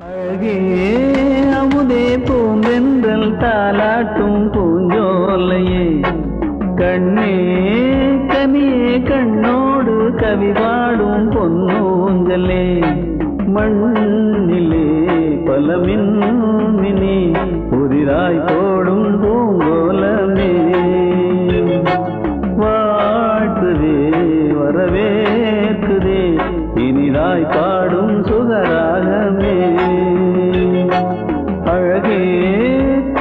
அழகே அமுதே பூந்தென்றல் தாலாட்டும் பூஞ்சோலையே கண்ணே கனியே கண்ணோடு கவி பாடும் பொன்னூஞ்சலே மண்ணிலே பல மின்மினி புதிதாய் போடும் பூங்கோலமே வாழ்த்துதே வரவேற்குதே இனிதாய் பாடும் சுகராகமே அழகே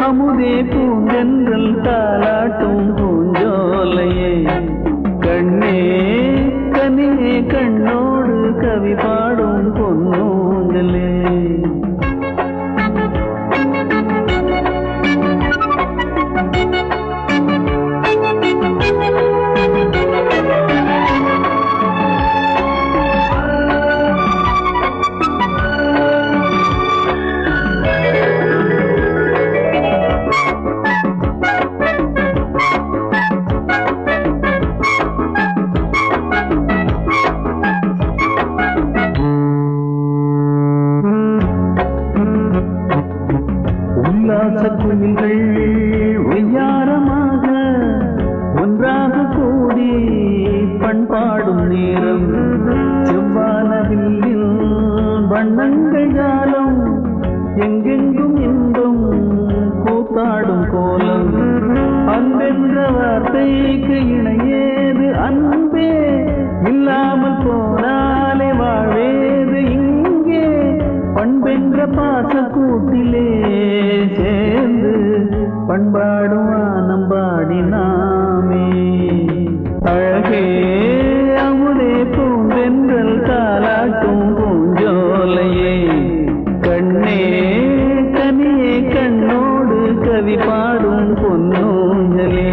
அமுதே பூந்தென்றல் தாலாட்டும் பூஞ்சோலையே கண்ணே கனியே கண்ணோடு கவி பாடும் பொன்னூஞ்சலே குயில்கள் ஒய்யாரமாக ஒன்றாக கூடி பண்பாடும் நேரம் செவ்வானவில்லில் வண்ணங்கள் ஜாலம் எங்கெங்கும் இன்பம் கூத்தாடும் கோலம் அன்பென்ற வார்த்தைக்கு இணையேது அன்பே இல்லாமல் போனாலே வாழேது இங்கே பண்பென்ற பாச கூட்டிலே சேர்ந்து பண்பாடும் ஆனம்பாடி நாமே அழகே அமுதே பூந்தென்றல் தாலாட்டும் பூஞ்சோலையே கண்ணே கனியே கண்ணோடு கவி பாடும் பொன்னூஞ்சலே